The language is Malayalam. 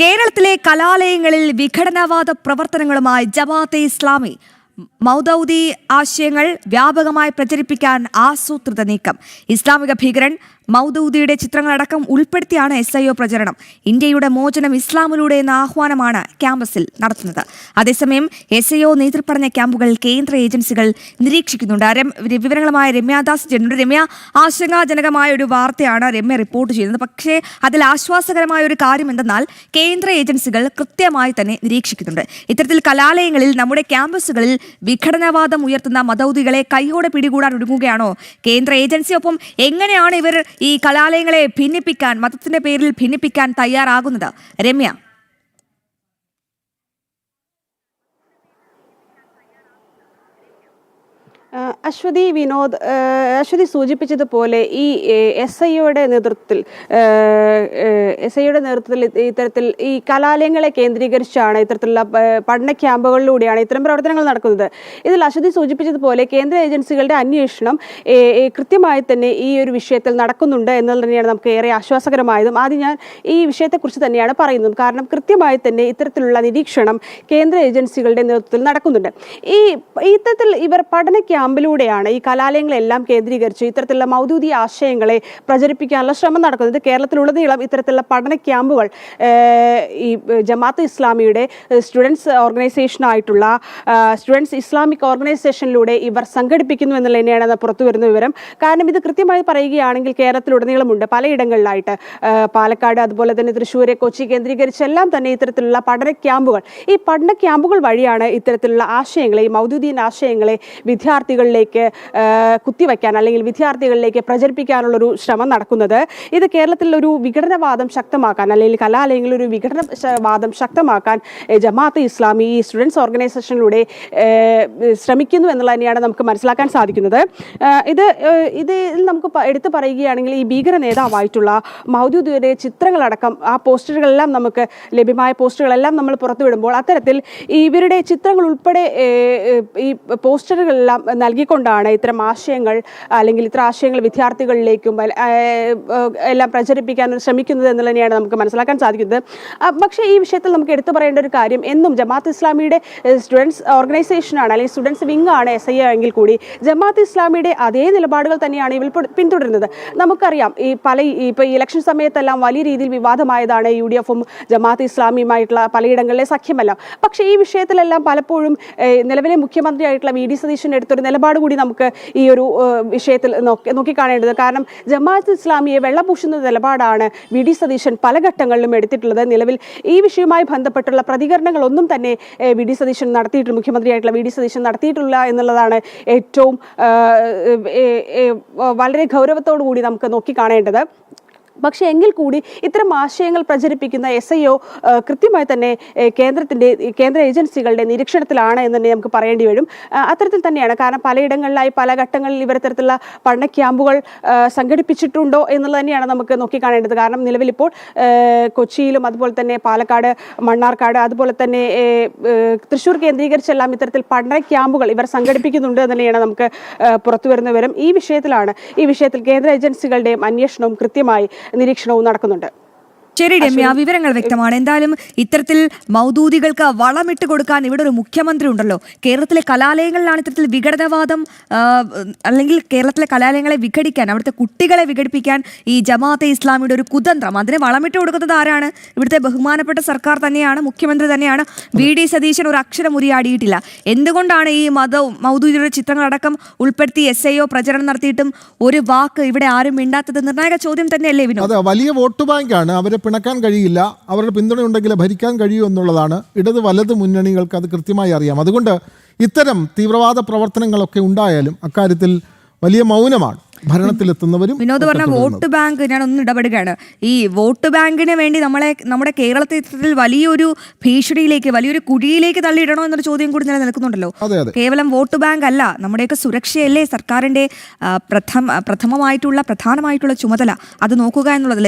കേരളത്തിലെ കലാലയങ്ങളിൽ വിഘടനവാദ പ്രവർത്തനങ്ങളുമായി ജമാഅത്തെ ഇസ്ലാമി മൗദൂദി ആശയങ്ങൾ വ്യാപകമായി പ്രചരിപ്പിക്കാൻ ആസൂത്രിത നീക്കം. ഇസ്ലാമിക ഭീകരൻ മൗദൂദിയുടെ ചിത്രങ്ങളടക്കം ഉൾപ്പെടുത്തിയാണ് SIO പ്രചരണം. ഇന്ത്യയുടെ മോചനം ഇസ്ലാമിലൂടെ എന്ന ആഹ്വാനമാണ് ക്യാമ്പസിൽ നടത്തുന്നത്. അതേസമയം SIO നേതൃത്വ ക്യാമ്പുകൾ കേന്ദ്ര ഏജൻസികൾ നിരീക്ഷിക്കുന്നുണ്ട്. വിവരങ്ങളുമായി രമ്യാദാസ് ജനുണ്ട്. രമ്യ, ആശങ്കാജനകമായ ഒരു വാർത്തയാണ് രമ്യ റിപ്പോർട്ട് ചെയ്യുന്നത്. പക്ഷേ അതിൽ ആശ്വാസകരമായ ഒരു കാര്യം എന്തെന്നാൽ കേന്ദ്ര ഏജൻസികൾ കൃത്യമായി തന്നെ നിരീക്ഷിക്കുന്നുണ്ട്. ഇത്തരത്തിൽ കലാലയങ്ങളിൽ നമ്മുടെ ക്യാമ്പസുകളിൽ വിഘടനവാദം ഉയർത്തുന്ന മൗദൂദികളെ കൈയോടെ പിടികൂടാൻ ഒരുങ്ങുകയാണോ കേന്ദ്ര ഏജൻസി? ഒപ്പം എങ്ങനെയാണ് ഇവർ ഈ കലാലയങ്ങളെ ഭിന്നിപ്പിക്കാൻ, മതത്തിന്റെ പേരിൽ ഭിന്നിപ്പിക്കാൻ തയ്യാറാകുന്നത്? രമ്യ, അശ്വതി സൂചിപ്പിച്ചതുപോലെ ഈ SIOയുടെ നേതൃത്വത്തിൽ ഇത്തരത്തിൽ ഈ കലാലയങ്ങളെ കേന്ദ്രീകരിച്ചാണ് ഇത്തരത്തിലുള്ള പഠന ക്യാമ്പുകളിലൂടെയാണ് ഇത്തരം പ്രവർത്തനങ്ങൾ നടക്കുന്നത്. ഇതിൽ അശ്വതി സൂചിപ്പിച്ചതുപോലെ കേന്ദ്ര ഏജൻസികളുടെ അന്വേഷണം കൃത്യമായി തന്നെ ഈ ഒരു വിഷയത്തിൽ നടക്കുന്നുണ്ട് എന്നത് തന്നെയാണ് നമുക്ക് ഏറെ ആശ്വാസകരമായതും. ആദ്യം ഞാൻ ഈ വിഷയത്തെക്കുറിച്ച് തന്നെയാണ് പറയുന്നത്. കാരണം കൃത്യമായി തന്നെ ഇത്തരത്തിലുള്ള നിരീക്ഷണം കേന്ദ്ര ഏജൻസികളുടെ നേതൃത്വത്തിൽ നടക്കുന്നുണ്ട്. ഇത്തരത്തിൽ ഇവർ പഠന ക്യാമ്പിലൂടെയാണ് ഈ കലാലയങ്ങളെല്ലാം കേന്ദ്രീകരിച്ച് ഇത്തരത്തിലുള്ള മൗദൂദി ആശയങ്ങളെ പ്രചരിപ്പിക്കാനുള്ള ശ്രമം നടക്കുന്നത്. കേരളത്തിലുടനീളം ഇത്തരത്തിലുള്ള പഠന ക്യാമ്പുകൾ ഈ ജമാഅത്തെ ഇസ്ലാമിയുടെ സ്റ്റുഡൻസ് ഓർഗനൈസേഷനായിട്ടുള്ള സ്റ്റുഡൻസ് ഇസ്ലാമിക് ഓർഗനൈസേഷനിലൂടെ ഇവർ സംഘടിപ്പിക്കുന്നു എന്നുള്ള തന്നെയാണ് പുറത്തു വരുന്ന വിവരം. കാരണം ഇത് കൃത്യമായി പറയുകയാണെങ്കിൽ കേരളത്തിലുടനീളമുണ്ട്, പലയിടങ്ങളിലായിട്ട് പാലക്കാട്, അതുപോലെ തന്നെ തൃശ്ശൂർ, കൊച്ചി കേന്ദ്രീകരിച്ചെല്ലാം തന്നെ ഇത്തരത്തിലുള്ള പഠന ക്യാമ്പുകൾ, ഈ പഠന ക്യാമ്പുകൾ വഴിയാണ് ഇത്തരത്തിലുള്ള ആശയങ്ങളെ, ഈ മൗദൂദിയൻ ആശയങ്ങളെ വിദ്യാർത്ഥികളിലേക്ക് കുത്തിവയ്ക്കാൻ അല്ലെങ്കിൽ വിദ്യാർത്ഥികളിലേക്ക് പ്രചരിപ്പിക്കാനുള്ളൊരു ശ്രമം നടക്കുന്നത്. ഇത് കേരളത്തിൽ ഒരു വിഘടനവാദം ശക്തമാക്കാൻ അല്ലെങ്കിൽ കലാലയങ്ങളിൽ ഒരു വിഘടനവാദം ശക്തമാക്കാൻ ജമാഅത്തെ ഇസ്ലാമി ഈ സ്റ്റുഡൻസ് ഓർഗനൈസേഷനിലൂടെ ശ്രമിക്കുന്നു എന്നുള്ള തന്നെയാണ് നമുക്ക് മനസ്സിലാക്കാൻ സാധിക്കുന്നത്. ഇതിൽ നമുക്ക് എടുത്തു പറയുകയാണെങ്കിൽ ഈ ഭീകര നേതാവായിട്ടുള്ള മൗദൂദിയുടെ ചിത്രങ്ങളടക്കം ആ പോസ്റ്ററുകളെല്ലാം നമുക്ക് ലഭ്യമായ പോസ്റ്ററുകളെല്ലാം നമ്മൾ പുറത്തുവിടുമ്പോൾ അത്തരത്തിൽ ഇവരുടെ ചിത്രങ്ങൾ ഉൾപ്പെടെ ഈ പോസ്റ്ററുകളെല്ലാം നൽകിക്കൊണ്ടാണ് ഇത്തരം ആശയങ്ങൾ അല്ലെങ്കിൽ ഇത്തരം ആശയങ്ങൾ വിദ്യാർത്ഥികളിലേക്കും എല്ലാം പ്രചരിപ്പിക്കാൻ ശ്രമിക്കുന്നത് എന്ന് തന്നെയാണ് നമുക്ക് മനസ്സിലാക്കാൻ സാധിക്കുന്നത്. പക്ഷേ ഈ വിഷയത്തിൽ നമുക്ക് എടുത്തു പറയേണ്ട ഒരു കാര്യം, എന്നും ജമാഅത്ത് ഇസ്ലാമിയുടെ സ്റ്റുഡൻസ് ഓർഗനൈസേഷനാണ് അല്ലെങ്കിൽ സ്റ്റുഡൻസ് വിങ് ആണ് SIO എങ്കിൽ കൂടി ജമാഅത്ത് ഇസ്ലാമിയുടെ അതേ നിലപാടുകൾ തന്നെയാണ് ഇവർ പിന്തുടരുന്നത്. നമുക്കറിയാം ഇപ്പോൾ ഇലക്ഷൻ സമയത്തെല്ലാം വലിയ രീതിയിൽ വിവാദമായതാണ് UDF-ഉം ജമാഅത്ത് ഇസ്ലാമിയുമായിട്ടുള്ള പലയിടങ്ങളിലെ സഖ്യമെല്ലാം. പക്ഷേ ഈ വിഷയത്തിലെല്ലാം പലപ്പോഴും നിലവിലെ മുഖ്യമന്ത്രിയായിട്ടുള്ള VD സതീശൻ എടുത്തൊരു നിലപാട് കൂടി നമുക്ക് ഈ ഒരു വിഷയത്തിൽ നോക്കിക്കാണേണ്ടത്. കാരണം ജമാഅത്ത് ഇസ്ലാമിയെ വെള്ളപൂശുന്ന നിലപാടാണ് VD സതീശൻ പല ഘട്ടങ്ങളിലും എടുത്തിട്ടുള്ളത്. നിലവിൽ ഈ വിഷയവുമായി ബന്ധപ്പെട്ടുള്ള പ്രതികരണങ്ങളൊന്നും തന്നെ മുഖ്യമന്ത്രിയായിട്ടുള്ള VD സതീശൻ നടത്തിയിട്ടില്ല എന്നുള്ളതാണ് ഏറ്റവും വളരെ ഗൗരവത്തോടു കൂടി നമുക്ക് നോക്കിക്കാണേണ്ടത്. പക്ഷേ എങ്കിൽ കൂടി ഇത്തരം ആശയങ്ങൾ പ്രചരിപ്പിക്കുന്ന SIO കൃത്യമായി തന്നെ കേന്ദ്ര ഏജൻസികളുടെ നിരീക്ഷണത്തിലാണ് എന്ന് തന്നെ നമുക്ക് പറയേണ്ടി വരും. അത്തരത്തിൽ തന്നെയാണ്. കാരണം പലയിടങ്ങളിലായി പല ഘട്ടങ്ങളിൽ ഇവർ ഇത്തരത്തിലുള്ള പഠന ക്യാമ്പുകൾ സംഘടിപ്പിച്ചിട്ടുണ്ടോ എന്നുള്ളത് തന്നെയാണ് നമുക്ക് നോക്കിക്കാണേണ്ടത്. കാരണം നിലവിലിപ്പോൾ കൊച്ചിയിലും അതുപോലെ തന്നെ പാലക്കാട്, മണ്ണാർക്കാട്, അതുപോലെ തന്നെ തൃശ്ശൂർ കേന്ദ്രീകരിച്ചെല്ലാം ഇത്തരത്തിൽ പഠന ക്യാമ്പുകൾ ഇവർ സംഘടിപ്പിക്കുന്നുണ്ട് എന്ന് തന്നെയാണ് നമുക്ക് പുറത്തു വരുന്ന വിവരം. ഈ വിഷയത്തിൽ കേന്ദ്ര ഏജൻസികളുടെയും അന്വേഷണവും കൃത്യമായി നിരീക്ഷണവും നടക്കുന്നുണ്ട്. ശരി രമ്യ, വിവരങ്ങൾ വ്യക്തമാണ്. എന്തായാലും ഇത്തരത്തിൽ മൗദൂദികൾക്ക് വളമിട്ട് കൊടുക്കാൻ ഇവിടെ ഒരു മുഖ്യമന്ത്രി ഉണ്ടല്ലോ. കേരളത്തിലെ കലാലയങ്ങളിലാണ് ഇത്തരത്തിൽ വിഘടനവാദം അല്ലെങ്കിൽ കേരളത്തിലെ കലാലയങ്ങളെ വിഘടിക്കാൻ, അവിടുത്തെ കുട്ടികളെ വിഘടിപ്പിക്കാൻ ഈ ജമാഅത്തെ ഇസ്ലാമിയുടെ ഒരു കുതന്ത്രം, അതിനെ വളമിട്ട് കൊടുക്കുന്നത് ആരാണ്? ഇവിടുത്തെ ബഹുമാനപ്പെട്ട സർക്കാർ തന്നെയാണ്, മുഖ്യമന്ത്രി തന്നെയാണ്. VD സതീശൻ ഒരു അക്ഷരം ഉരിയാടിയിട്ടില്ല. എന്തുകൊണ്ടാണ് ഈ മൗദൂദിയുടെ ചിത്രങ്ങളടക്കം ഉൾപ്പെടുത്തി SIO പ്രചരണം നടത്തിയിട്ടും ഒരു വാക്ക് ഇവിടെ ആരും മിണ്ടാത്തത്? നിർണായക ചോദ്യം തന്നെയല്ലേ വിനോദ്? വലിയ വോട്ട് ബാങ്കാണ്, അവരെ പിണക്കാൻ കഴിയില്ല, അവരുടെ പിന്തുണയുണ്ടെങ്കിൽ ഭരിക്കാൻ കഴിയൂ എന്നുള്ളതാണ്. ഇടത് വലത് മുന്നണികൾക്ക് അത് കൃത്യമായി അറിയാം. അതുകൊണ്ട് ഇത്തരം തീവ്രവാദ പ്രവർത്തനങ്ങളൊക്കെ ഉണ്ടായാലും അക്കാര്യത്തിൽ വലിയ മൗനമാണ് ഭരണത്തിലെത്തുന്നവരും. വിനോദ് പറഞ്ഞ വോട്ട് ബാങ്ക്, ഞാൻ ഒന്ന് ഇടപെടുകയാണ്. ഈ വോട്ട് ബാങ്കിന് വേണ്ടി നമ്മുടെ കേരളത്തിൽ വലിയൊരു ഭീഷണിയിലേക്ക്, വലിയൊരു കുഴിയിലേക്ക് തള്ളിയിടണോ എന്നൊരു ചോദ്യം കൂടി നിലനിൽക്കുന്നുണ്ടല്ലോ. കേവലം വോട്ട് ബാങ്ക് അല്ല, നമ്മുടെയൊക്കെ സുരക്ഷയല്ലേ സർക്കാരിന്റെ പ്രധാനമായിട്ടുള്ള ചുമതല, അത് നോക്കുക എന്നുള്ളത്.